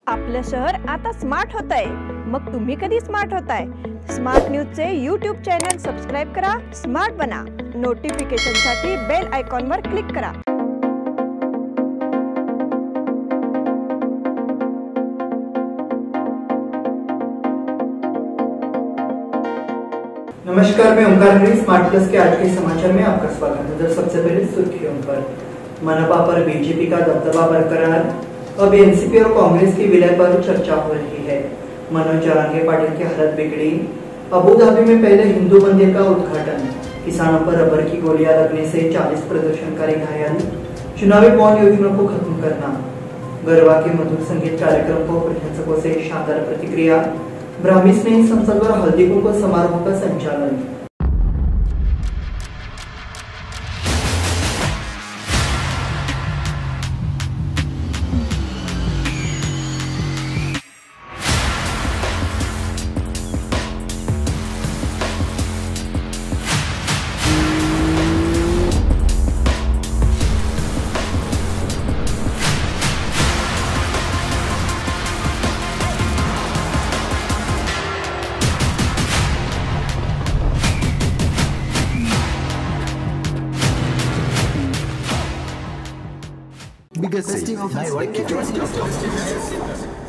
आपलं शहर आता स्मार्ट होत आहे। मग तुम्ही कधी स्मार्ट होताय? स्मार्ट न्यूजचे यूट्यूब चॅनल सबस्क्राइब करा, स्मार्ट बना। नोटिफिकेशनसाठी बेल आयकॉनवर क्लिक करा। नमस्कार, मैं ओंकार हरी। स्मार्ट प्लस के आज के समाचार में आपका स्वागत है। तो सबसे पहले सुर्खियों पर। मनपा पर बीजेपी का दबदबा बरकरार। अब एनसीपी और कांग्रेस की विलय पर चर्चा हो रही है। मनोज जारंगे पाटिल की हालत बिगड़ी। अबू धाबी में पहले हिंदू मंदिर का उद्घाटन। किसानों पर रबर की गोलियां लगने से 40 प्रदर्शनकारी घायल। चुनावी बॉन्ड योजना को खत्म करना। गरबा के मधुर संगीत कार्यक्रम को प्रशंसकों से शानदार प्रतिक्रिया। ब्राह्मी स्नेही संसद और हल्दी कुंकू समारोह का संचालन।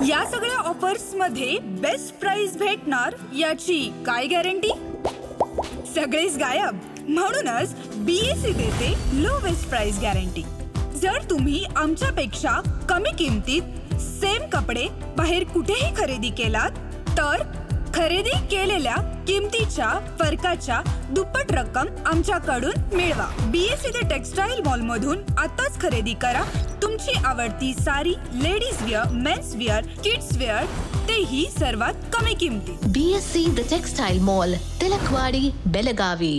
या सगळ्या ऑफर्स मध्ये बेस्ट प्राइस भेटणार याची काय गॅरंटी? सगळेच गायब। म्हणूनच बीएससी देते लोवेस्ट प्राइस गॅरंटी। जर तुम्ही आमच्यापेक्षा कमी किमतीत सेम कपडे बाहेर कुठेही खरेदी केलात तर खरेदी केलेल्या किमतीच्या फरकाच्या दुप्पट रक्कम आमच्याकडून मिळवा। बीएससी द टेक्सटाईल मॉल मधून आताच खरेदी करा तुमची आवडती sari, ladies wear, men's wear, kids wear, तेही सर्वात कमी किमतीत। BSC the textile mall, Tilakwadi, Belagavi.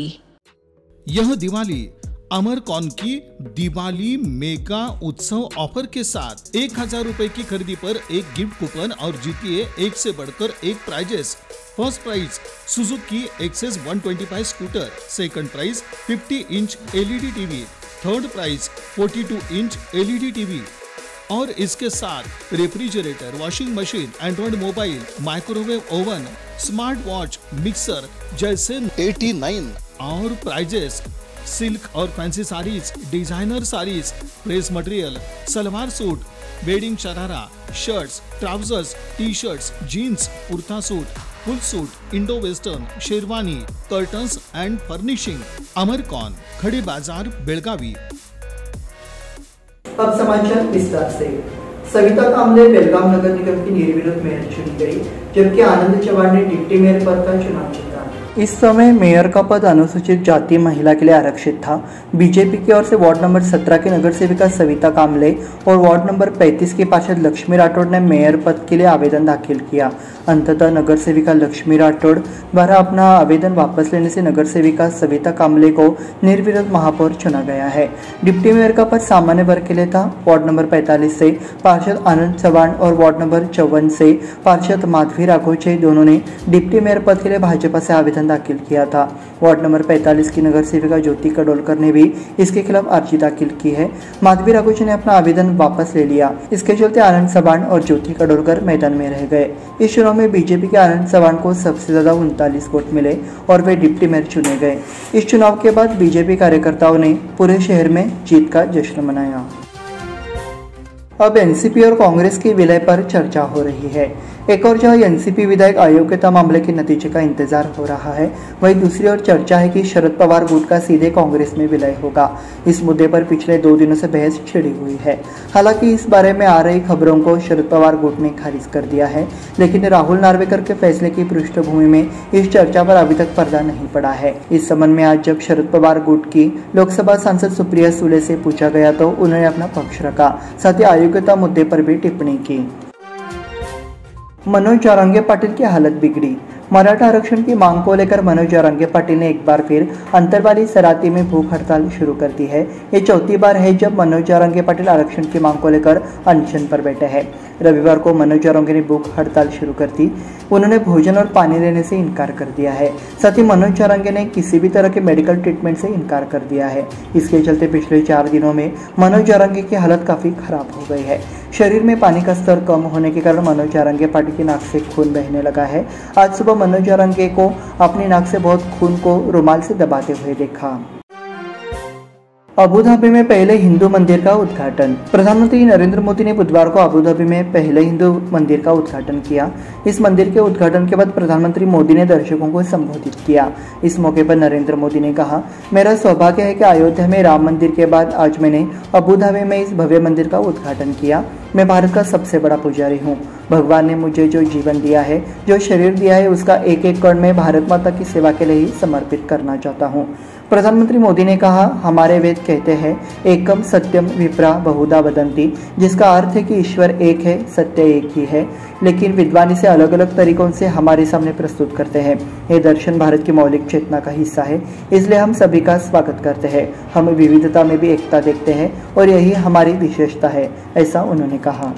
यह दिवाली अमरकॉन की दिवाली मेगा उत्सव ऑफर के साथ 1000 रुपए की खरीदी पर एक गिफ्ट कूपन और जीतिए एक से बढ़कर एक prizes. First prize Suzuki Access 125 scooter, second prize 50 inch LED TV, third prize 42 inch LED TV और इसके साथ refrigerator, washing machine, android mobile, microwave oven, smart watch, mixer जैसे 89 और प्राइजेस। सिल्क और fancy saris, designer saris, press material, salwar suit, wedding sharara, shirts, trousers, T shirts, jeans, kurta suit, full suit, Indo western, sherwani, curtains and furnishing. Amarcon, Khari बाजार, बेलगावी। अब समाचार विस्तार से। सविता कामले बेलगाम नगर निगम की निर्विरोध मेयर चुनी गई, जबकि आनंद चौहान ने डिप्टी मेयर पद का चुनाव जीता। इस समय मेयर का पद अनुसूचित जाति महिला के लिए आरक्षित था। बीजेपी की ओर से वार्ड नंबर 17 की नगर सेविका सविता कामले और वार्ड नंबर 35 की पार्षद लक्ष्मी राठौड़ ने मेयर पद के लिए आवेदन दाखिल किया। अंततः नगर सेविका लक्ष्मी राठौड़ द्वारा अपना आवेदन वापस लेने से नगर सेविका सविता कामले को निर्विरोध महापौर चुना गया है। डिप्टी मेयर का पद सामान्य वर्ग के लिए था। वार्ड नंबर 45 से पार्षद आनंद चौहान और वार्ड नंबर 54 से पार्षद माधवी राघोचे दोनों ने डिप्टी मेयर पद के लिए भाजपा से आवेदन दाखिल किया था। वार्ड नंबर 45 की नगर सेविका ज्योति कडोलकर ने भी इसके खिलाफ अर्जी दाखिल की है। माधवी राघोचे ने अपना आवेदन वापस ले लिया। इसके चलते आनंद चौहान और ज्योति कडोलकर मैदान में रह गए। इस चुनाव में बीजेपी के आनंद चौहान को सबसे ज्यादा 39 वोट मिले और वे डिप्टी मेयर चुने गए। इस चुनाव के बाद बीजेपी कार्यकर्ताओं ने पूरे शहर में जीत का जश्न मनाया। अब एनसीपी और कांग्रेस की विलय पर चर्चा हो रही है। एक और जहां एनसीपी विधायक अयोग्यता मामले के नतीजे का इंतजार हो रहा है, वहीं दूसरी ओर चर्चा है कि शरद पवार गुट का सीधे कांग्रेस में विलय होगा। इस मुद्दे पर पिछले 2 दिनों से बहस छिड़ी हुई है। हालांकि इस बारे में आ रही खबरों को शरद पवार गुट ने खारिज कर दिया है, लेकिन राहुल नार्वेकर के फैसले की पृष्ठभूमि में इस चर्चा पर अभी तक पर्दा नहीं पड़ा है। इस संबंध में आज जब शरद पवार गुट की लोकसभा सांसद सुप्रिया सुले से पूछा गया तो उन्होंने अपना पक्ष रखा, साथ ही अयोग्यता मुद्दे पर भी टिप्पणी की। मनोज जारंगे पाटिल की हालत बिगड़ी। मराठा आरक्षण की मांग को लेकर मनोज जारंगे पाटिल ने एक बार फिर अंतरवाली सराती में भूख हड़ताल शुरू कर दी है। ये चौथी बार है जब मनोज जारंगे पाटिल आरक्षण की मांग को लेकर अनशन पर बैठे हैं। रविवार को मनोज जारंगे ने भूख हड़ताल शुरू कर दी। उन्होंने भोजन और पानी लेने से इनकार कर दिया है। साथ ही मनोज जरांगे ने किसी भी तरह के मेडिकल ट्रीटमेंट से इनकार कर दिया है। इसके चलते पिछले 4 दिनों में मनोज जरांगे की हालत काफ़ी खराब हो गई है। शरीर में पानी का स्तर कम होने के कारण मनोज जरांगे पार्टी की नाक से खून बहने लगा है। आज सुबह मनोज जरांगे को अपनी नाक से बहुत खून को रुमाल से दबाते हुए देखा। अबू धाबी में पहले हिंदू मंदिर का उद्घाटन। प्रधानमंत्री नरेंद्र मोदी ने बुधवार को अबू धाबी में पहले हिंदू मंदिर का उद्घाटन किया। इस मंदिर के उद्घाटन के बाद प्रधानमंत्री मोदी ने दर्शकों को संबोधित किया। इस मौके पर नरेंद्र मोदी ने कहा, मेरा सौभाग्य है कि अयोध्या में राम मंदिर के बाद आज मैंने अबू धाबी में इस भव्य मंदिर का उद्घाटन किया। मैं भारत का सबसे बड़ा पुजारी हूँ। भगवान ने मुझे जो जीवन दिया है, जो शरीर दिया है, उसका एक एक कण मैं भारत माता की सेवा के लिए ही समर्पित करना चाहता हूँ। प्रधानमंत्री मोदी ने कहा, हमारे वेद कहते हैं एकम सत्यम विप्रा बहुधा वदंती, जिसका अर्थ है कि ईश्वर एक है, सत्य एक ही है, लेकिन विद्वान इसे अलग अलग तरीकों से हमारे सामने प्रस्तुत करते हैं। ये दर्शन भारत की मौलिक चेतना का हिस्सा है, इसलिए हम सभी का स्वागत करते हैं। हम विविधता में भी एकता देखते हैं और यही हमारी विशेषता है, ऐसा उन्होंने कहा।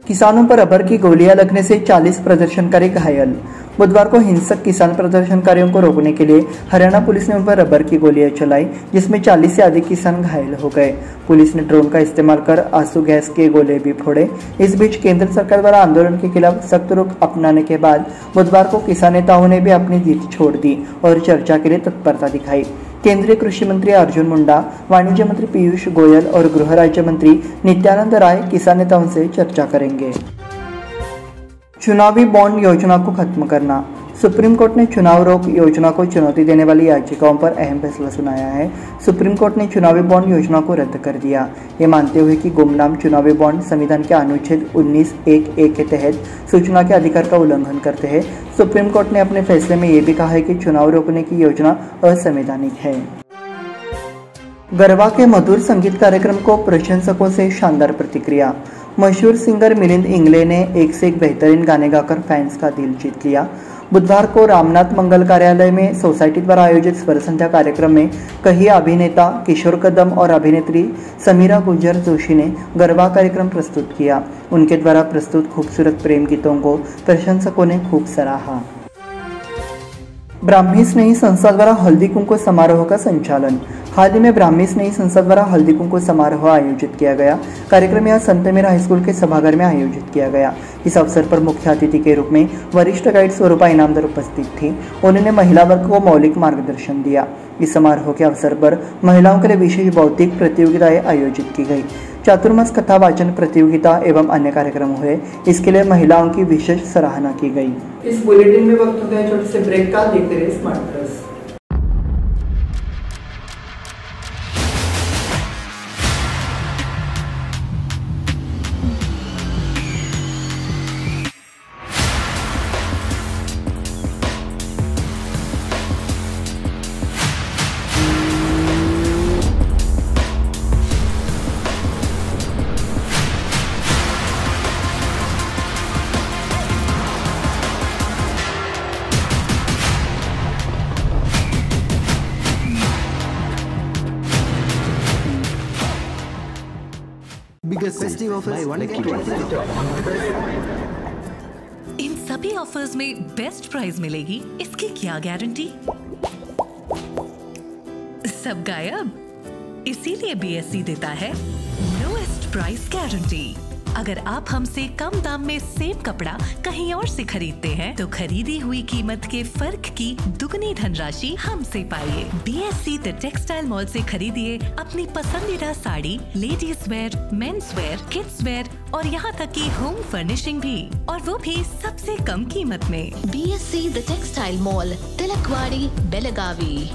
किसानों पर रबर की गोलियां लगने से 40 प्रदर्शनकारी घायल। बुधवार को हिंसक किसान प्रदर्शनकारियों को रोकने के लिए हरियाणा पुलिस ने उन पर रबर की गोलियां चलाई, जिसमें 40 से अधिक किसान घायल हो गए। पुलिस ने ड्रोन का इस्तेमाल कर आंसू गैस के गोले भी फोड़े। इस बीच केंद्र सरकार द्वारा आंदोलन के खिलाफ सख्त रुख अपनाने के बाद बुधवार को किसान नेताओं ने भी अपनी जीत छोड़ दी और चर्चा के लिए तत्परता दिखाई। केंद्रीय कृषि मंत्री अर्जुन मुंडा, वाणिज्य मंत्री पीयूष गोयल और गृह राज्य मंत्री नित्यानंद राय किसान नेताओं से चर्चा करेंगे। चुनावी बॉन्ड योजना को खत्म करना। सुप्रीम कोर्ट ने चुनाव रोक योजना को चुनौती देने वाली याचिकाओं पर अहम फैसला सुनाया है। सुप्रीम कोर्ट ने चुनावी बॉन्ड योजना को रद्द कर दिया, ये मानते हुए कि गुमनाम चुनावी बॉन्ड संविधान के अनुच्छेद 19(1)(a) के तहत सूचना के अधिकार का उल्लंघन करते हैं। सुप्रीम कोर्ट ने अपने फैसले में ये भी कहा है कि चुनाव रोकने की योजना असंवैधानिक है। गरबा के मधुर संगीत कार्यक्रम को प्रशंसकों से शानदार प्रतिक्रिया। मशहूर सिंगर मिलिंद इंगले ने एक से एक बेहतरीन गाने गाकर फैंस का दिल जीत लिया। बुधवार को रामनाथ मंगल कार्यालय में सोसाइटी द्वारा आयोजित स्वर संध्या कार्यक्रम में कई अभिनेता किशोर कदम और अभिनेत्री समीरा गुर्जर जोशी ने गरबा कार्यक्रम प्रस्तुत किया। उनके द्वारा प्रस्तुत खूबसूरत प्रेम गीतों को प्रशंसकों ने खूब सराहा। ब्राह्मी स्नेही संस्था द्वारा हल्दी कुंकु समारोह का संचालन। हाल ही में ब्राह्मी स्नेही संस्था द्वारा हल्दी कुंकु समारोह आयोजित किया गया। कार्यक्रम यहां संत मीरा हाईस्कूल के सभागार में आयोजित किया गया। इस अवसर पर मुख्य अतिथि के रूप में वरिष्ठ गाइड स्वरूपा इनामदार उपस्थित थी। उन्होंने महिला वर्ग को मौलिक मार्गदर्शन दिया। इस समारोह के अवसर पर महिलाओं के लिए विशेष बौद्धिक प्रतियोगिताएं आयोजित की गई। चातुर्मास कथा वाचन प्रतियोगिता एवं अन्य कार्यक्रम हुए। इसके लिए महिलाओं की विशेष सराहना की गई। इस बुलेटिन में वक्त हो गया छोटे से ब्रेक का। देखते रहिए स्मार्ट प्लस। इन सभी ऑफर्स में बेस्ट प्राइस मिलेगी, इसकी क्या गारंटी? सब गायब, इसीलिए BSE देता है लोएस्ट प्राइस गारंटी। अगर आप हमसे कम दाम में सेम कपड़ा कहीं और से खरीदते हैं तो खरीदी हुई कीमत के फर्क की दुगनी धनराशि हमसे पाइए। BSE द टेक्सटाइल मॉल से खरीदिए अपनी पसंदीदा sari, ladies wear, men's wear, kids where और यहाँ तक की होम फर्निशिंग भी, और वो भी सबसे कम कीमत में। BSE the textile mall, Tilakwadi, Belagavi.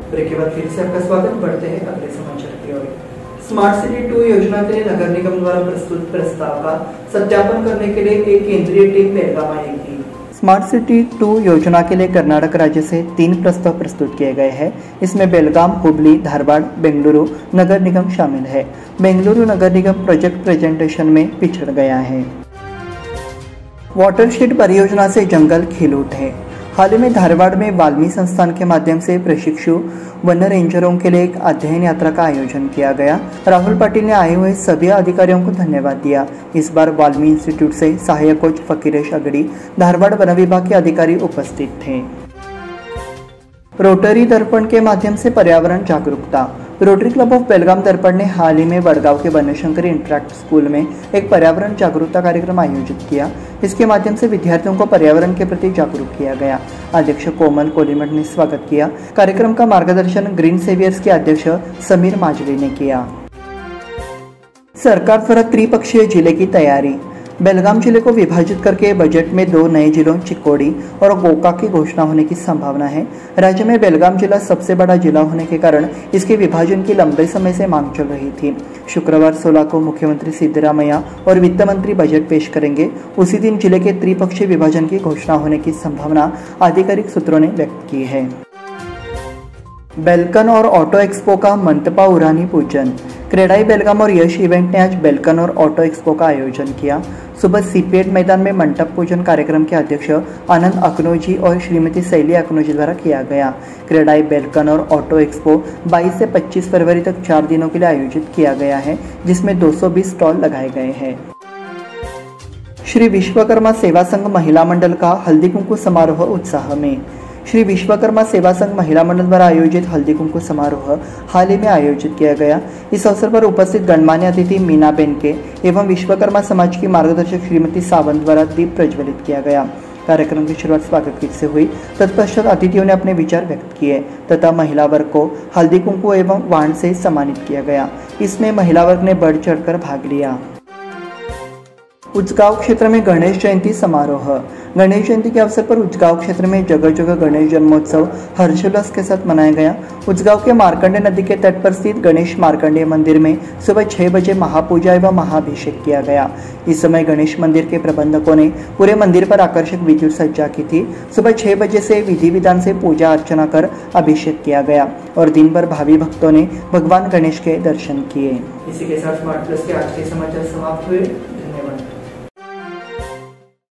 Break के बाद फिर से आपका स्वागत। बढ़ते हैं अगले समाचार की ओर। स्मार्ट सिटी 2 योजना के लिए नगर निगम द्वारा प्रस्तुत प्रस्ताव का सत्यापन करने के लिए एक केंद्रीय टीम बेलगाम आएगी। स्मार्ट सिटी 2 योजना के लिए कर्नाटक राज्य से 3 प्रस्ताव प्रस्तुत किए गए हैं। इसमें बेलगाम, हुबली, धारवाड़, बेंगलुरु नगर निगम शामिल है। बेंगलुरु नगर निगम प्रोजेक्ट प्रेजेंटेशन में पिछड़ गया है। वाटरशेड परियोजना से जंगल खिल उठे। हाल ही में धारवाड़ में वाल्मी संस्थान के माध्यम से प्रशिक्षु वन रेंजरों के लिए एक अध्ययन यात्रा का आयोजन किया गया। राहुल पाटिल ने आए हुए सभी अधिकारियों को धन्यवाद दिया। इस बार वाल्मी इंस्टीट्यूट से सहायक कोच फकीरेश अगड़ी, धारवाड़ वन विभाग के अधिकारी उपस्थित थे। रोटरी दर्पण के माध्यम से पर्यावरण जागरूकता। रोटरी क्लब ऑफ बेलगाम दर्पण ने हाल ही में वडगांव के बनशंकरी इंटरैक्ट स्कूल में एक पर्यावरण जागरूकता कार्यक्रम आयोजित किया। इसके माध्यम से विद्यार्थियों को पर्यावरण के प्रति जागरूक किया गया। अध्यक्ष कोमल कोलीमठ ने स्वागत किया। कार्यक्रम का मार्गदर्शन ग्रीन सेवियर्स के अध्यक्ष समीर माजली ने किया। सरकार द्वारा त्रिपक्षीय जिले की तैयारी। बेलगाम जिले को विभाजित करके बजट में 2 नए जिलों चिक्कोडी और गोकाक की घोषणा होने की संभावना है। राज्य में बेलगाम जिला सबसे बड़ा जिला होने के कारण इसके विभाजन की लंबे समय से मांग चल रही थी। शुक्रवार 16 को मुख्यमंत्री सिद्धरामैया और वित्त मंत्री बजट पेश करेंगे। उसी दिन जिले के त्रिपक्षीय विभाजन की घोषणा होने की संभावना आधिकारिक सूत्रों ने व्यक्त की है। बेलकन और ऑटो एक्सपो का मंतपा उरानी पूजन। क्रेडाई बेलगाम और यश इवेंट ने आज बेलकन और ऑटो एक्सपो का आयोजन किया। सुबह सीपीएट मैदान में मंडप पूजन कार्यक्रम के अध्यक्ष आनंद अकनोजी और श्रीमती शैली अकनोजी द्वारा किया गया। क्रेडाई बेलकन और ऑटो एक्सपो 22 से 25 फरवरी तक 4 दिनों के लिए आयोजित किया गया है, जिसमें 220 स्टॉल लगाए गए हैं। श्री विश्वकर्मा सेवा संघ महिला मंडल का हल्दी कुंकू समारोह उत्साह में। श्री विश्वकर्मा सेवा संघ महिला मंडल द्वारा आयोजित हल्दी कुंकू समारोह हाल ही में आयोजित किया गया। इस अवसर पर उपस्थित गणमान्य अतिथि मीना बेनके एवं विश्वकर्मा समाज की मार्गदर्शक श्रीमती सावंत द्वारा दीप प्रज्वलित किया गया। कार्यक्रम की शुरुआत स्वागत गीत से हुई। तत्पश्चात अतिथियों ने अपने विचार व्यक्त किए तथा महिला वर्ग को हल्दी कुंकू एवं वाण से सम्मानित किया गया। इसमें महिला वर्ग ने बढ़ चढ़कर भाग लिया। उचगांव क्षेत्र में गणेश जयंती समारोह। गणेश जयंती के अवसर पर उचगांव क्षेत्र में जगह जगह गणेश जन्मोत्सव हर्षोल्लास के साथ मनाया गया। उचगांव के मार्कंडे नदी के तट पर स्थित गणेश मार्कंडेय मंदिर में सुबह 6 बजे महापूजा एवं महाभिषेक किया गया। इस समय गणेश मंदिर के प्रबंधकों ने पूरे मंदिर पर आकर्षक विद्युत सज्जा की थी। सुबह 6 बजे से विधि विधान से पूजा अर्चना कर अभिषेक किया गया और दिन भर भावी भक्तों ने भगवान गणेश के दर्शन किए। इसी के साथ स्मार्ट प्लस के आज के समाचार समाप्त हुए।